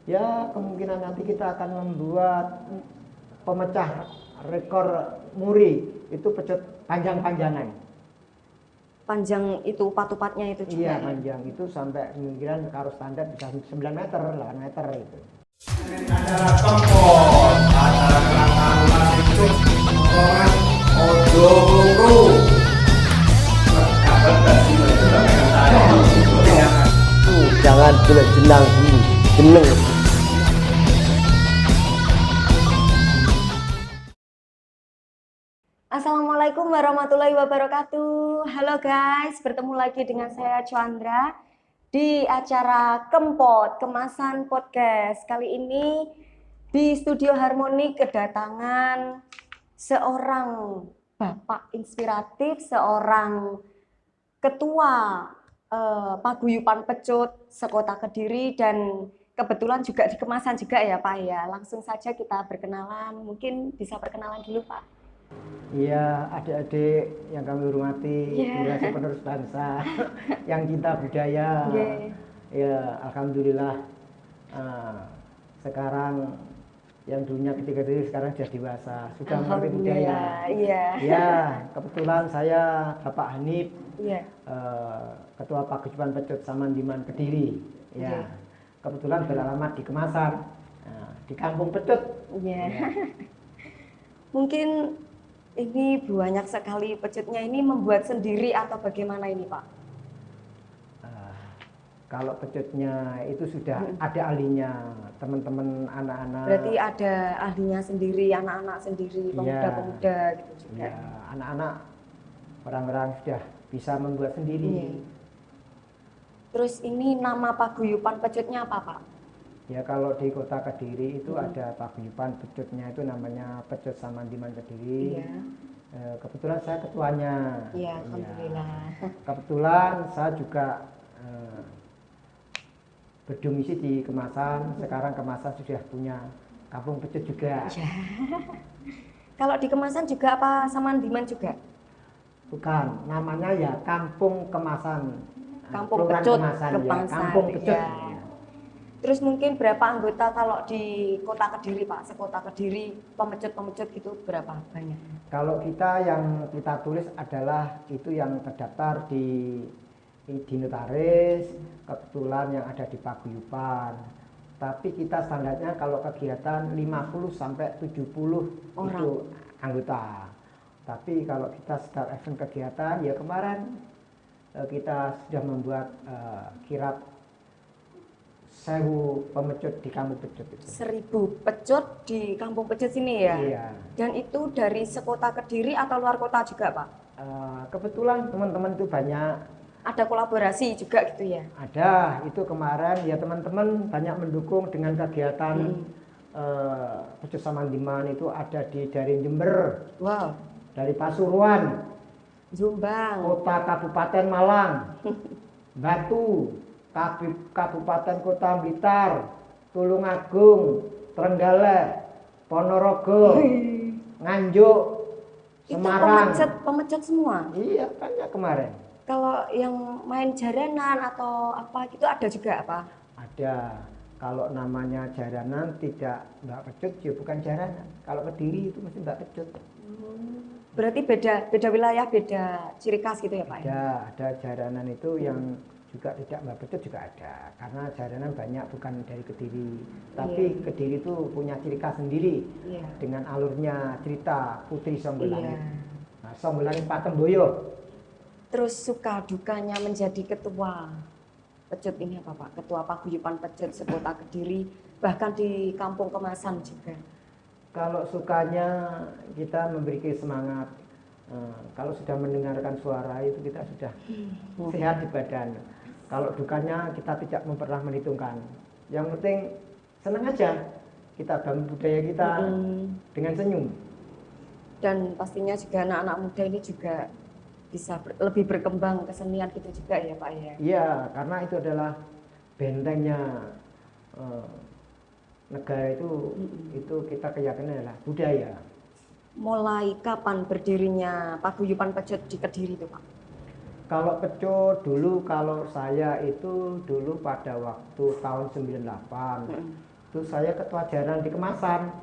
Ya, kemungkinan nanti kita akan membuat pemecah rekor muri, itu pecut panjang-panjangan. Panjang itu upat-upatnya itu juga. Iya, panjang itu sampai kemungkinan karo standar bisa 9 meter, 8 meter itu. Acara tempot, acara kelangkaan itu orang ojo luru. Jangan jelek jenang dulu, jeneng. Assalamualaikum warahmatullahi wabarakatuh. Halo guys, bertemu lagi dengan saya Chandra di acara Kempot Kemasan Podcast. Kali ini di Studio Harmoni kedatangan seorang bapak inspiratif, seorang ketua paguyuban pecut sekota Kediri, dan kebetulan juga di Kemasan juga ya Pak ya. Langsung saja kita berkenalan, mungkin bisa perkenalan dulu Pak. Iya, adik-adik yang kami hormati, generasi penerus bangsa, yang cinta budaya. Ya, alhamdulillah. Sekarang yang dulunya ketika-ketika sekarang sudah dewasa, sudah mengerti budaya. Ya, kebetulan saya Bapak Hanif, Ketua Paguyuban Pecut Samandiman Kediri. Ya, kebetulan beralamat di Kemasan, di Kampung Pecut. Mungkin ini banyak sekali pecutnya, ini membuat sendiri atau bagaimana ini Pak? Kalau pecutnya itu sudah ada ahlinya, teman-teman anak-anak. Berarti ada ahlinya sendiri, anak-anak sendiri, pemuda-pemuda gitu juga. Ya, anak-anak orang-orang sudah bisa membuat sendiri. Terus ini nama paguyuban pecutnya apa Pak? Ya, kalau di kota Kediri itu ada paguyuban pecutnya, itu namanya Pecut Samandiman Kediri. Kebetulan saya ketuanya. Iya, alhamdulillah. Kebetulan saya juga berdomisili di Kemasan. Sekarang Kemasan sudah punya kampung pecut juga. Kalau di Kemasan juga apa Samandiman juga? Bukan, namanya ya Kampung Kemasan. Kampung Pecut, Kemasan, Kemasan, ya, Kampung Pecut. Ya. Terus mungkin berapa anggota kalau di kota Kediri Pak, sekota Kediri, pemecut-pemecut gitu berapa banyak? Kalau kita yang kita tulis adalah itu yang terdaftar di notaris, kebetulan yang ada di paguyuban. Tapi kita standarnya kalau kegiatan 50 sampai 70 orang itu anggota. Tapi kalau kita start event kegiatan, ya kemarin kita sudah membuat kirap 1000 pemecut di Kampung Pecut itu. 1000 pecut di Kampung Pecut sini ya? Iya. Dan itu dari sekota Kediri atau luar kota juga Pak? Kebetulan teman-teman itu banyak. Ada kolaborasi juga gitu ya? Ada, itu kemarin ya teman-teman banyak mendukung dengan kegiatan Pecut Samandiman itu ada dari Jember, dari Pasuruan, Jombang, kota Kabupaten Malang, Batu, Kabupaten Kota Blitar, Tulungagung, Trenggalek, Ponorogo, Nganjuk, Semarang. Itu pemecut semua? Iya, banyak kemarin. Kalau yang main jaranan atau apa gitu ada juga apa? Ada. Kalau namanya jaranan tidak Mbak Pecut, ya bukan jaranan. Kalau Kediri itu mesti Mbak Pecut. Berarti beda wilayah, beda ciri khas gitu ya Pak? Ada jaranan itu yang juga tidak Mbak Pecut juga ada. Karena jaranan banyak bukan dari Kediri. Tapi Kediri itu punya ciri khas sendiri. Dengan alurnya cerita Putri Songgolangit. Nah, Songgolangit Patemboyo. Terus suka dukanya menjadi ketua pecut ini apa Pak? Ketua Paguyuban Pecut sekota Kediri, bahkan di Kampung Kemasan juga. Kalau sukanya kita memberi semangat. Kalau sudah mendengarkan suara itu kita sudah sehat di badan. Kalau dukanya kita tidak pernah menghitungkan. Yang penting senang aja kita bangun budaya kita dengan senyum. Dan pastinya juga anak-anak muda ini juga bisa lebih berkembang kesenian gitu juga ya Pak ya? Iya, karena itu adalah bentengnya negara itu kita keyakinan adalah budaya. Mulai kapan berdirinya Paguyuban Pecut di Kediri itu Pak? Kalau pecut dulu, kalau saya itu dulu pada waktu tahun 98 itu saya ketua jaranan di Kemasan.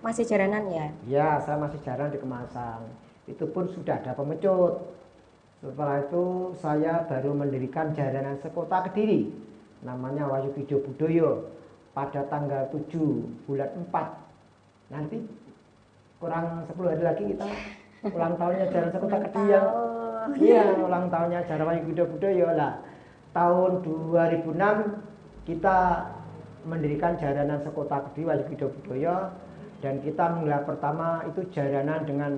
Masih jaranan ya? Ya, saya masih jaranan di Kemasan. Itu pun sudah ada pemecut. Setelah itu saya baru mendirikan jaranan sekota Kediri, namanya Wayukido Budoyo, pada tanggal 7 bulan 4. Nanti kurang 10 hari lagi kita ulang tahunnya jaranan sekota Kediri yang iya, ulang tahunnya jaranan Wayukido Budoyo lah. Tahun 2006 kita mendirikan jaranan sekota Kediri Wayukido Budoyo, dan kita menggelar pertama itu jaranan dengan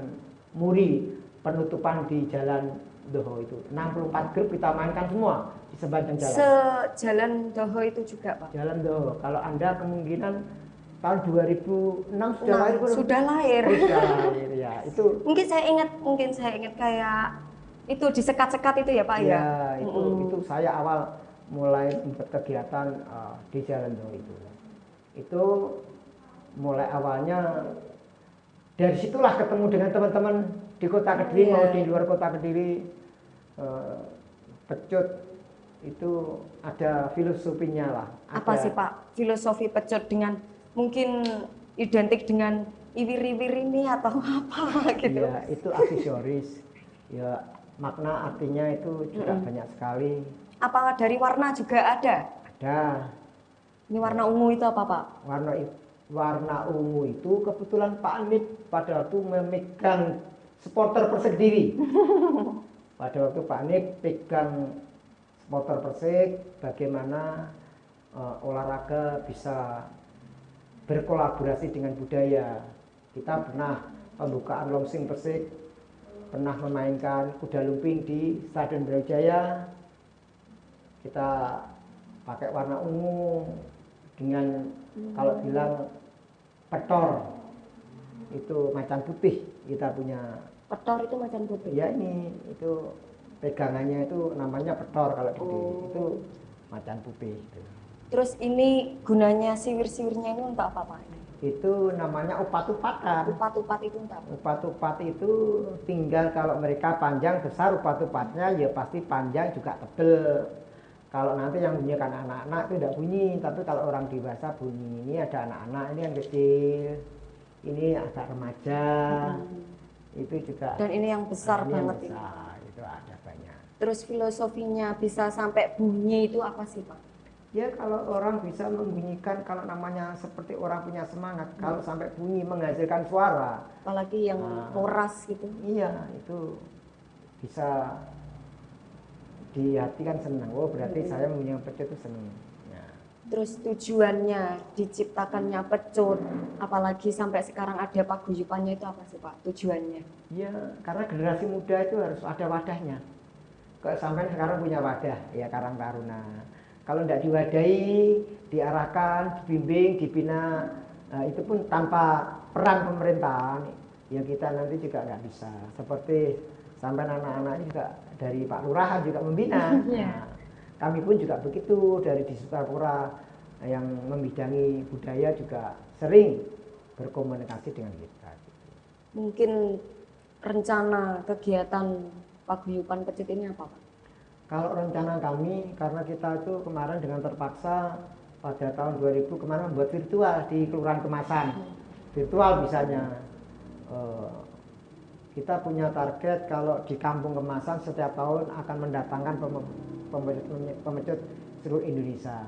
muri penutupan di Jalan Doho itu. 64 grup kita mainkan semua di sepanjang jalan. Sejalan Doho itu juga, Pak? Jalan Doho. Kalau Anda kemungkinan tahun 2006 sudah lahir belum? Sudah lahir. Sudah lahir ya. Itu Mungkin saya ingat kayak itu disekat-sekat itu ya, Pak ya? Ya, itu saya awal mulai membuat kegiatan di Jalan Doho itu. Itu mulai awalnya dari situlah ketemu dengan teman-teman di kota Kediri mau di luar kota Kediri. Pecut itu ada filosofinya lah. Apa sih Pak filosofi pecut, dengan mungkin identik dengan iwir-iwir ini atau apa gitu? Ya, itu aksesoris. Ya, makna artinya itu juga banyak sekali. Apa dari warna juga ada? Ada. Ini warna ungu itu apa, Pak? Warna ungu itu kebetulan Pak Anit pada waktu memegang supporter Persik Kediri. Pada waktu Pak Anit pegang supporter Persik, bagaimana olahraga bisa berkolaborasi dengan budaya. Kita pernah pembukaan Longsing Persik, pernah memainkan kuda lumping di Stadion Brawijaya. Kita pakai warna ungu dengan kalau bilang petor itu macan putih, kita punya Petor itu macan putih. ya, ini itu pegangannya itu namanya petor kalau di itu macan putih gitu. Terus ini gunanya siwir-siwirnya ini untuk apa, Pak? Itu namanya upat-upatan. Upat-upat itu untuk apa? Upat-upat itu tinggal kalau mereka panjang besar upat-upatnya ya pasti panjang juga tebel. Kalau nanti yang bunyi kan anak-anak itu tidak bunyi, tapi kalau orang dewasa bunyi. Ini ada anak-anak, ini yang kecil, ini agak remaja, itu juga. Dan ini yang besar ini banget yang besar, itu ada banyak. Terus filosofinya bisa sampai bunyi itu apa sih, Pak? Ya, kalau orang bisa membunyikan, kalau namanya seperti orang punya semangat, kalau sampai bunyi menghasilkan suara, Apalagi yang noras gitu. iya itu bisa di hati kan senang. Oh, berarti saya mempunyai pecut itu senang. Ya. Terus tujuannya diciptakannya pecut, apalagi sampai sekarang ada paguyubannya, itu apa sih, Pak? Tujuannya? Ya, karena generasi muda itu harus ada wadahnya. Kalau sampai sekarang punya wadah, ya Karang Taruna. Kalau tidak diwadahi, diarahkan, dibimbing, dibina, itu pun tanpa peran pemerintahan, ya kita nanti juga nggak bisa. Seperti sampai anak-anak ini juga dari Pak Lurahan juga membina. Nah, kami pun juga begitu dari di Sutarpura yang membidangi budaya juga sering berkomunikasi dengan kita. Mungkin rencana kegiatan paguyuban pecut ini apa, Pak? Kalau rencana kami, karena kita itu kemarin dengan terpaksa pada tahun 2000 kemarin membuat virtual di Kelurahan Kemasan. Virtual misalnya. Kita punya target kalau di Kampung Kemasan setiap tahun akan mendatangkan pemecut seluruh Indonesia.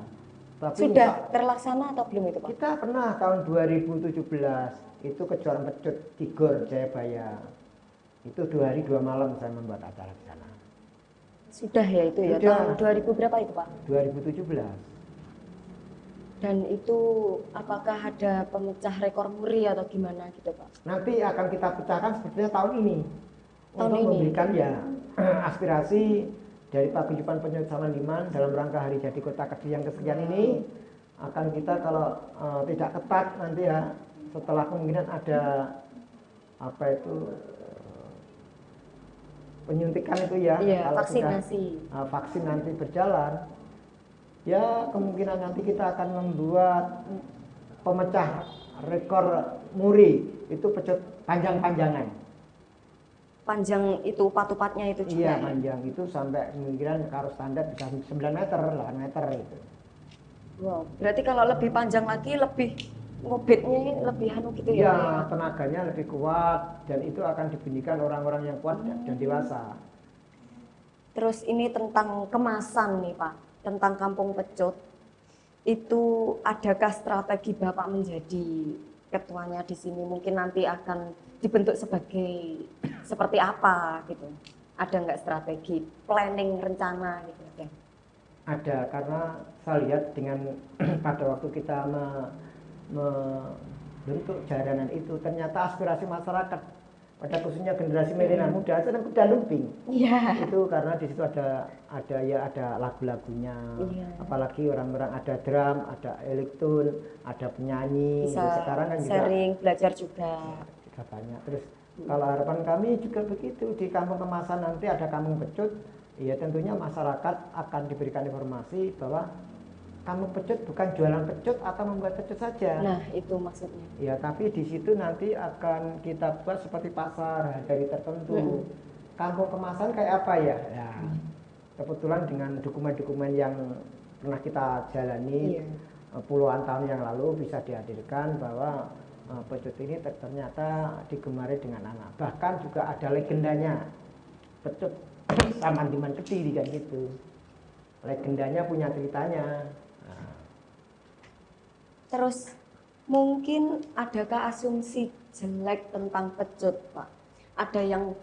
Tapi Sudah terlaksana atau belum itu, Pak? kita pernah tahun 2017 itu kejuaraan pecut di Gor Jayabaya. Itu 2 hari 2 malam saya membuat acara di sana. Sudah ya itu ya, Sudah. tahun 2000 berapa itu, Pak? 2017. Dan itu apakah ada pemecah rekor muri atau gimana gitu, Pak? Nanti akan kita pecahkan sepertinya tahun ini. Tahun untuk ini? memberikan ya aspirasi dari Paguyuban Penyut Samandiman dalam rangka hari jadi kota Kediri yang kesekian ini, akan kita kalau tidak ketat nanti ya setelah kemungkinan ada apa itu penyuntikan itu ya, Iya, kalau vaksinasi. sudah vaksin nanti berjalan, ya kemungkinan nanti kita akan membuat pemecah rekor muri itu pecut panjang-panjangan. Panjang itu patupatnya itu juga. Iya, ya? panjang itu sampai kemungkinan kalau standar bisa 9 meter, 8 meter itu. Wow, berarti kalau lebih panjang lagi lebih ngobetnya lebih anu gitu ya, Pak, ya? Ya, tenaganya lebih kuat dan itu akan dibunyikan orang-orang yang kuat dan dewasa. Terus ini tentang kemasan nih Pak, tentang Kampung Pecut. Itu adakah strategi Bapak menjadi ketuanya di sini? Mungkin nanti akan dibentuk sebagai seperti apa gitu? Ada nggak strategi, planning, rencana gitu? Ada, karena saya lihat dengan pada waktu kita membentuk jaranan itu, ternyata aspirasi masyarakat pada khususnya generasi milenial muda sedang kuda lumping. Iya. Itu karena di situ ada lagu-lagunya, Iya. apalagi orang-orang ada drum, ada elektron, ada penyanyi. Bisa Sekarang kan juga sharing, belajar juga. banyak. Terus kalau harapan kami juga begitu, di kampung kemasan nanti ada kampung pecut, ya tentunya masyarakat akan diberikan informasi bahwa kampung pecut bukan jualan pecut atau membuat pecut saja. Nah, itu maksudnya. Ya, tapi di situ nanti akan kita buat seperti pasar harga tertentu. Kampung kemasan kayak apa ya? Ya, kebetulan dengan dokumen-dokumen yang pernah kita jalani puluhan tahun yang lalu bisa dihadirkan bahwa pecut ini ternyata digemari dengan anak. Bahkan juga ada legendanya pecut Samandiman Kediri kan gitu. Legendanya punya ceritanya. Nah. Terus mungkin adakah asumsi jelek tentang pecut, Pak? Ada yang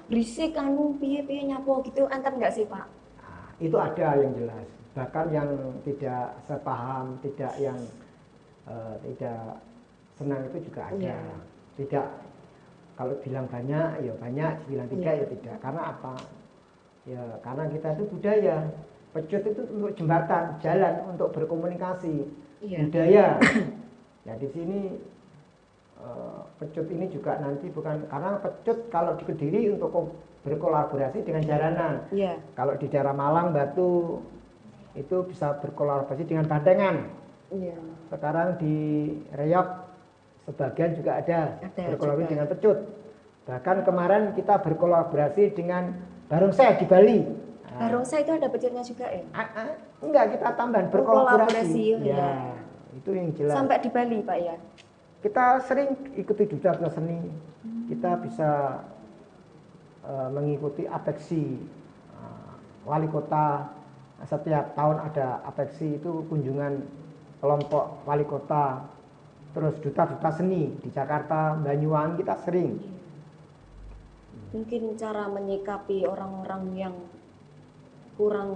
berisik anu piye-piye nyapo gitu, enten nggak sih, Pak? Nah, itu ada yang jelas. Bahkan yang tidak sepaham, tidak yang tidak senang itu juga ada. Yeah. Tidak, kalau bilang banyak ya banyak, bilang tidak ya tidak. Karena apa? Ya karena kita itu budaya. Pecut itu untuk jembatan, jalan untuk berkomunikasi. Budaya. Ya di sini pecut ini juga nanti bukan, karena pecut kalau di Kediri untuk berkolaborasi dengan jaranan. Kalau di daerah Malang, Batu itu bisa berkolaborasi dengan bandengan. Sekarang di Reyok sebagian juga ada berkolaborasi dengan pecut. Bahkan kemarin kita berkolaborasi dengan barongsai di Bali. Barongsai itu ada pecutnya juga ya? Enggak, kita tambahan berkolaborasi. Ya. Itu yang jelas. Sampai di Bali Pak ya? Kita sering ikuti duta seni. Kita bisa mengikuti apeksi wali kota. Setiap tahun ada apeksi, itu kunjungan kelompok wali kota. Terus duta-duta seni di Jakarta, Banyuwangi kita sering. Mungkin cara menyikapi orang-orang yang kurang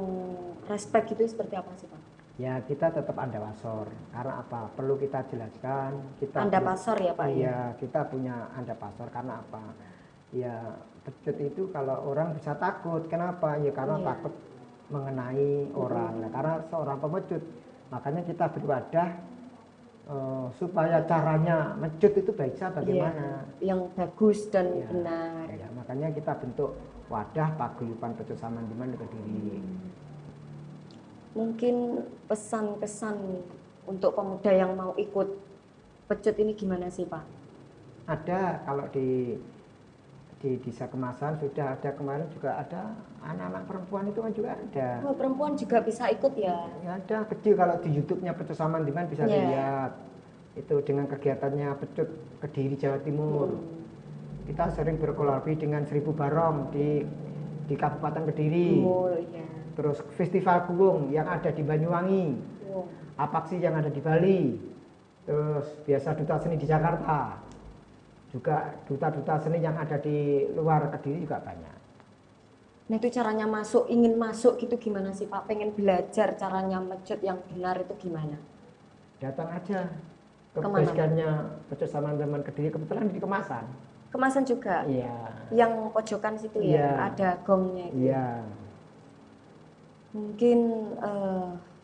respect itu seperti apa sih Pak? Ya kita tetap andawasor, karena apa? Perlu kita jelaskan. Kita andapasor ya Pak? Iya, kita punya andapasor karena apa? Ya pecut itu kalau orang bisa takut, kenapa? Ya karena takut mengenai orang. Nah, karena seorang pemecut, makanya kita berwadah supaya caranya mecut itu baiknya bagaimana? Yang bagus dan benar. Ya, makanya kita bentuk wadah paguyuban pecut Samandiman Kediri. Mungkin pesan-pesan untuk pemuda yang mau ikut pecut ini gimana sih Pak? Ada, kalau di desa kemasan sudah ada, kemarin juga ada anak-anak perempuan itu kan juga ada. Oh, perempuan juga bisa ikut ya? Ya ada, kecil, kalau di YouTube-nya Pecut Samandiman bisa dilihat. Itu dengan kegiatannya Pecut Kediri Jawa Timur. Kita sering berkolaborasi dengan 1000 Barong di Kabupaten Kediri. Terus Festival Kuwung yang ada di Banyuwangi. Apaksi yang ada di Bali. Terus biasa duta seni di Jakarta. Juga duta-duta seni yang ada di luar Kediri juga banyak. Nah itu caranya masuk, ingin masuk gitu gimana sih Pak? Pengen belajar caranya mecut yang benar itu gimana? Datang aja ke basecamp-nya Pecut Samandiman Kediri, kebetulan di Kemasan. Kemasan juga? Iya. Yang pojokan situ ya, ada gongnya gitu. Iya. Mungkin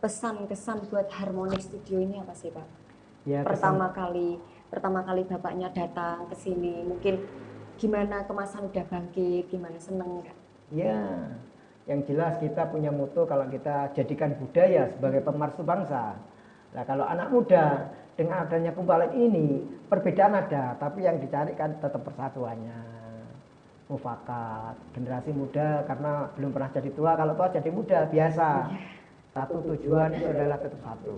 pesan-kesan buat Harmonic Studio ini apa sih Pak? Ya, pertama kali bapaknya datang ke sini, mungkin gimana Kemasan udah bangkit, gimana, seneng nggak? Ya, yang jelas kita punya moto kalau kita jadikan budaya sebagai pemersatu bangsa. Nah kalau anak muda dengan adanya kumpulan ini, perbedaan ada, tapi yang dicari kan tetap persatuannya. Mufakat, generasi muda karena belum pernah jadi tua, kalau tua jadi muda biasa. Satu tujuan itu adalah tetap satu.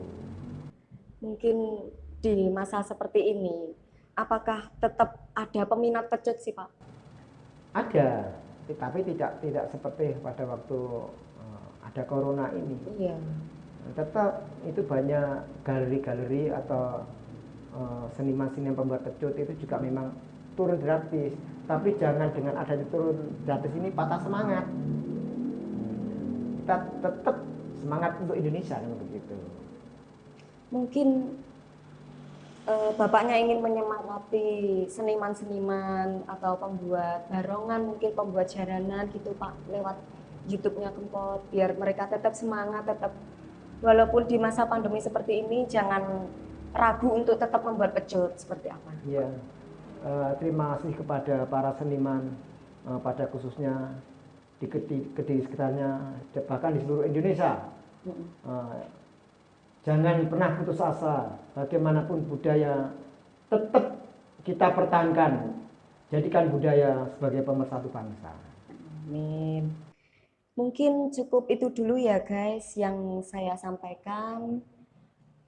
Mungkin di masa seperti ini, apakah tetap ada peminat pecut sih Pak? Ada, tapi tidak seperti pada waktu ada corona ini. Iya. Tetap itu banyak galeri-galeri atau seniman-seniman pembuat pecut itu juga memang turun gratis. Tapi jangan dengan adanya turun gratis ini patah semangat. Kita tetap semangat untuk Indonesia kan begitu. Mungkin Bapaknya ingin menyemangati seniman-seniman atau pembuat barongan, mungkin pembuat jaranan gitu Pak, lewat YouTube-nya Kempot, biar mereka tetap semangat, tetap walaupun di masa pandemi seperti ini jangan ragu untuk tetap membuat pecut. Seperti apa? Iya, terima kasih kepada para seniman, pada khususnya di Kediri sekitarnya, bahkan di seluruh Indonesia. Jangan pernah putus asa, bagaimanapun budaya tetap kita pertahankan, jadikan budaya sebagai pemersatu bangsa. Amin. Mungkin cukup itu dulu ya guys yang saya sampaikan.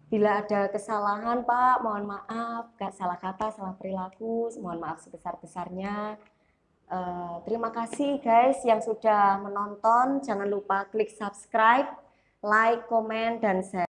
Bila ada kesalahan Pak, mohon maaf, gak salah kata, salah perilaku, mohon maaf sebesar-besarnya. Terima kasih guys yang sudah menonton, jangan lupa klik subscribe, like, komen, dan share.